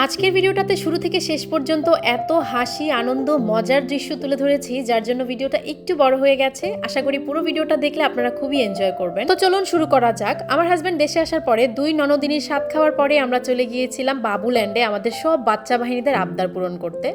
আজকের ভিডিওটাতে শুরু থেকে শেষ পর্যন্ত এত হাসি আনন্দ মজার দৃশ্য তুলে ধরেছি, যার জন্য ভিডিওটা একটু বড় হয়ে গেছে। আশা করি পুরো ভিডিওটা দেখলে আপনারা খুবই এনজয় করবেন। তো চলুন শুরু করা যাক। আমার হাজবেন্ড দেশে আসার পরে 2 ননদিনীর স্বাদ খাওয়ার পরে আমরা চলে গিয়েছিলাম বাবুল্যান্ডে আমাদের সব বাচ্চা বাহিনীদের আবদার পূরণ করতে।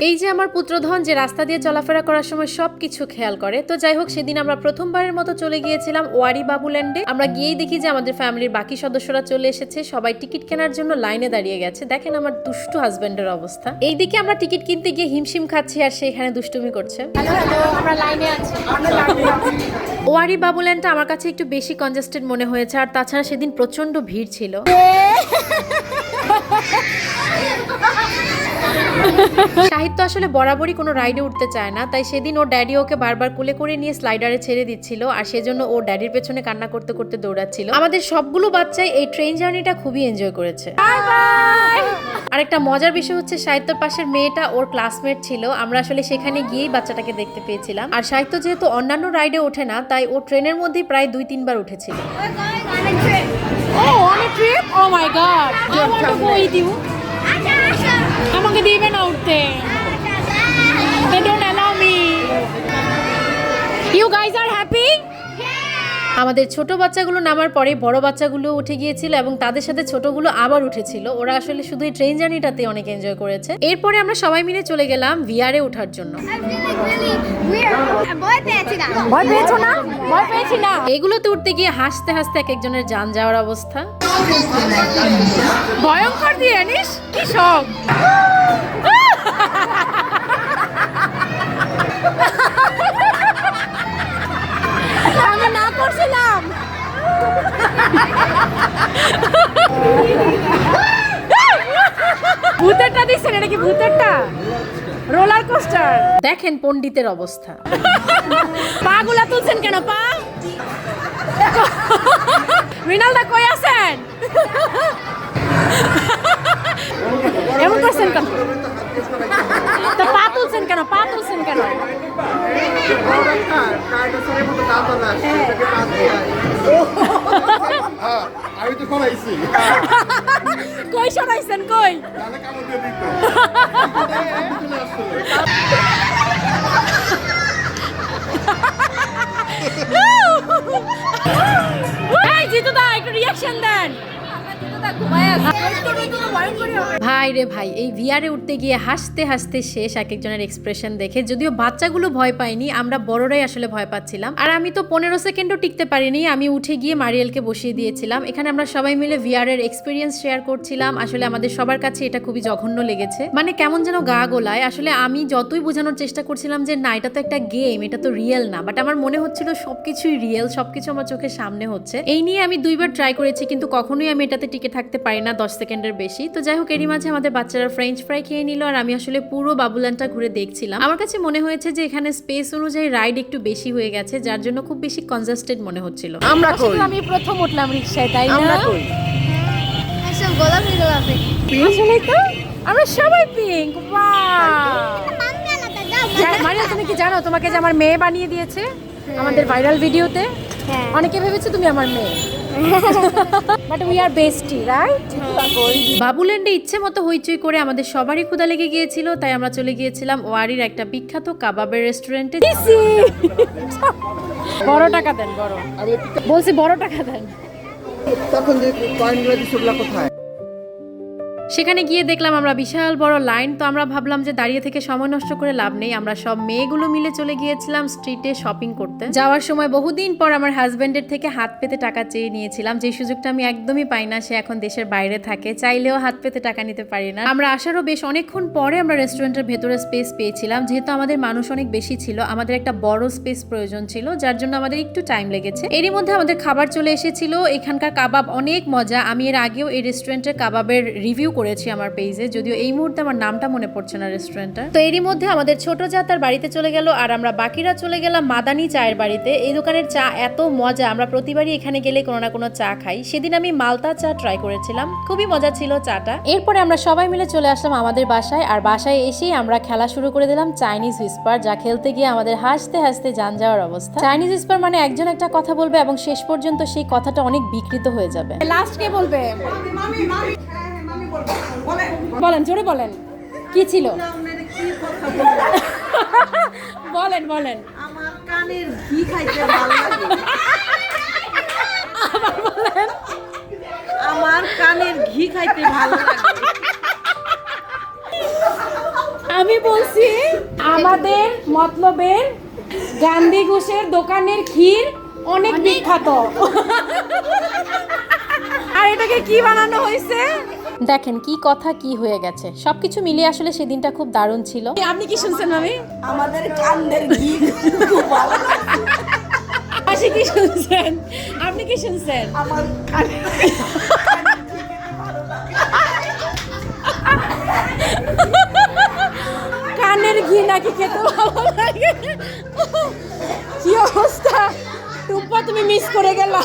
এই যে আমার পুত্রধন যে রাস্তা দিয়ে চলাফেরা করার সময় সবকিছু খেয়াল করে। তো যাই হোক, সেদিন আমরা প্রথমবারের মতো চলে গিয়েছিলাম ওয়ারি বাবুল্যান্ডে। আমরা গিয়েই দেখি যে আমাদের ফ্যামিলির বাকি সদস্যরা চলে এসেছে, সবাই টিকিট কেনার জন্য লাইনে দাঁড়িয়ে গেছে। দেখেন আমার দুষ্টু হাজবেন্ডের অবস্থা। এইদিকে আমরা টিকিট কিনতে গিয়ে হিমশিম খাচ্ছি আর সে এখানে দুষ্টুমি করছে। আমরা লাইনে আছি। ওয়ারি বাবুল্যান্ডটা আমার কাছে একটু বেশি কনজেস্টেড মনে হয়েছে, আর তাছাড়া সেদিন প্রচন্ড ভিড় ছিল। সাহিত্য আসলে বরাবরই কোনো রাইডে উঠতে চায় না, তাই সেদিন ওর ড্যাডি ওকে বারবার কোলে করে নিয়ে স্লাইডারে ছেড়ে দিচ্ছিল, আর সেজন্য ও ড্যাডির পেছনে কান্না করতে করতে দৌড়াচ্ছিল। আমাদের সবগুলো বাচ্চাই এই ট্রেন জার্নিটা খুবই এনজয় করেছে। আর একটা মজার বিষয় হচ্ছে, সাহিত্যর পাশের মেয়েটা ওর ক্লাসমেট ছিল। আমরা আসলে সেখানে গিয়েই বাচ্চাটাকে দেখতে পেয়েছিলাম। আর সাহিত্য যেহেতু অন্যান্য রাইডে ওঠে না, তাই ও ট্রেনের মধ্যেই প্রায় 2-3 বার উঠেছিল। আমাকে দিবে না উঠতে। They don't allow me. You guys are happy? আমাদের ছোট বাচ্চাগুলো নামার পরে বড় বাচ্চাগুলো উঠে গিয়েছিল এবং তাদের সাথে ছোটগুলো আবার উঠেছিল। ওরা আসলে শুধু এই ট্রেন জার্নিটাতে অনেক এনজয় করেছে। এরপরে আমরা সবাই মিলে চলে গেলাম ভিআরে ওঠার জন্য। এগুলোতে উঠতে গিয়ে হাসতে হাসতে এক একজনের জান যাওয়ার অবস্থা। ভয়ঙ্কর দিয়ে জানিস কি সব। আমি না করছিলাম। ভূতেরটা দিচ্ছেন, এটা কি ভূতেরটা? Roller coaster. দেখেন পণ্ডিতের অবস্থা। পা গুলা তুলছেন কেন? পা রিনালদা কই আছেন? এমন করছেন কেন? তো পা তুলছেন কেন? পা তুলছেন কেন? আমি তো সরাইছি। কই সরাইছেন? কই? এই জিতু দা একটু রিঅ্যাকশন দেন। ভাই রে ভাই, এই ভিআরে উঠতে গিয়ে হাসতে হাসতে শেষ এক একজনের এক্সপ্রেশন দেখে। যদিও বাচ্চাগুলো ভয় পায়নি, আমরা বড়রাই আসলে ভয় পাচ্ছিলাম। আর আমি তো 15 সেকেন্ডও টিকতে পারিনি, আমি উঠে গিয়ে মারিয়েলকে বসিয়ে দিয়েছিলাম। এখানে আমরা সবাই মিলে ভিআর এর এক্সপিরিয়েন্স শেয়ার করছিলাম। আসলে আমাদের সবার কাছে এটা খুবই জঘন্য লেগেছে, মানে কেমন যেন গা গোলায়। আসলে আমি যতই বোঝানোর চেষ্টা করছিলাম যে না, এটা তো একটা গেম, এটা তো রিয়েল না, বাট আমার মনে হচ্ছিল সবকিছুই রিয়েল, সবকিছু আমার চোখের সামনে হচ্ছে। এই নিয়ে আমি 2 বার ট্রাই করেছি, কিন্তু কখনোই আমি এটাতে টিকে থাকতে পারি না 10 সেকেন্ডের বেশি। তো যাই হোক, এরই মাঝে আমাদের বাচ্চারা ফ্রেঞ্চ ফ্রাই খেয়ে নিল, আর আমি আসলে পুরো বাবুল্যান্ডটা ঘুরে দেখছিলাম। আমার কাছে মনে হয়েছে যে এখানে স্পেস অনুযায়ী রাইড একটু বেশি হয়ে গেছে, যার জন্য খুব বেশি কনজাস্টেড মনে হচ্ছিল। আমরা কই? আমি প্রথম উঠলাম রিকশায়, তাই না? আমরা কই? আসলে গোলাপি গোলাপি। আসলেই তো আমরা সবাই পিঙ্ক। মারিয়া, তুমি কি জানো তোমাকে যে আমার মেয়ে বানিয়ে দিয়েছে আমাদের ভাইরাল ভিডিওতে? অনেকে ভেবেছে তুমি আমার মেয়ে, but we are bestie, right? বাবুল্যান্ডে ইচ্ছে মতো হইচই করে আমাদের সবারই ক্ষুধা লেগে গিয়েছিল, তাই আমরা চলে গিয়েছিলাম ওয়ারির একটা বিখ্যাত কাবাবের রেস্টুরেন্টে। বড় টাকা দেন, বড় বলছি, বড় টাকা দেন। তখন যে কয়েনগুলো দিচ্ছে ওগুলো কোথায়? সেখানে গিয়ে দেখলাম আমরা বিশাল বড় লাইন। তো আমরা ভাবলাম যে দাঁড়িয়ে থেকে সময় নষ্ট করে লাভ নেই, আমরা সব মেয়েগুলো মিলে চলে গিয়েছিলাম স্ট্রিটে শপিং করতে। যাওয়ার সময় বহুদিন পর আমার হাজবেন্ডের থেকে হাত পেতে টাকা চেয়ে নিয়েছিলাম, যে সুযোগটা আমি একদমই পাই না। সে এখন দেশের বাইরে থাকে, চাইলেও হাত পেতে টাকা নিতে পারি না। আমরা আসারও বেশ অনেকক্ষণ পরে আমরা রেস্টুরেন্টের ভেতরে স্পেস পেয়েছিলাম। যেহেতু আমাদের মানুষ অনেক বেশি ছিল, আমাদের একটা বড় স্পেস প্রয়োজন ছিল, যার জন্য আমাদের একটু টাইম লেগেছে। এরই মধ্যে আমাদের খাবার চলে এসেছিল। এখানকার কাবাব অনেক মজা। আমি এর আগেও এই রেস্টুরেন্টের কাবাবের রিভিউ করেছি আমার পেজে, যদিও এই মুহূর্তে আমার নামটা মনে পড়ছে না রেস্টুরেন্টটা। তো এরই মধ্যে আমাদের ছোট যা তার বাড়িতে চলে গেল, আর আমরা বাকিরা চলে গেলাম মাদানি চায়ের বাড়িতে। এই দোকানের চা এত মজা, আমরা প্রতিবারই এখানে গেলে কোনো না কোনো চা খাই। সেদিন আমি মালতা চা ট্রাই করেছিলাম, খুবই মজা ছিল চাটা। এরপরে আমরা সবাই মিলে চলে আসলাম আমাদের বাসায়, আর বাসায় এসেই আমরা খেলা শুরু করে দিলাম চাইনিজ হুইস্পার, যা খেলতে গিয়ে আমাদের হাসতে হাসতে জান যাওয়ার অবস্থা। চাইনিজ হুইস্পার মানে একজন একটা কথা বলবে এবং শেষ পর্যন্ত সেই কথাটা অনেক বিকৃত হয়ে যাবে। লাস্ট কে বলবে? বলেন, জোরে বলেন, কি ছিল? বলেন বলেন। আমার কানের ঘি খাইতে ভালো লাগে। আবার বলেন। আমার কানের ঘি খাইতে ভালো লাগে। আমি বলছি আমাদের মতলবের গান্ধী ঘোষের দোকানের ক্ষীর অনেক বিখ্যাত। আর এটাকে কি বানানো হয়েছে? দেখেন কি কথা কি হয়ে গেছে, সবকিছু মিলিয়ে আসলে সেদিনটা খুব দারুণ ছিল। আপনি কি শুনছেন মামি? আমাদের কানের ঘি খুব ভালো লাগে। আপনি কি শুনছেন? আপনি কি শুনছেন? আমার কানের ঘি নাকি খেতে ভালো লাগে? কি অবস্থা টুম্পা, তুমি মিস করে গেলা।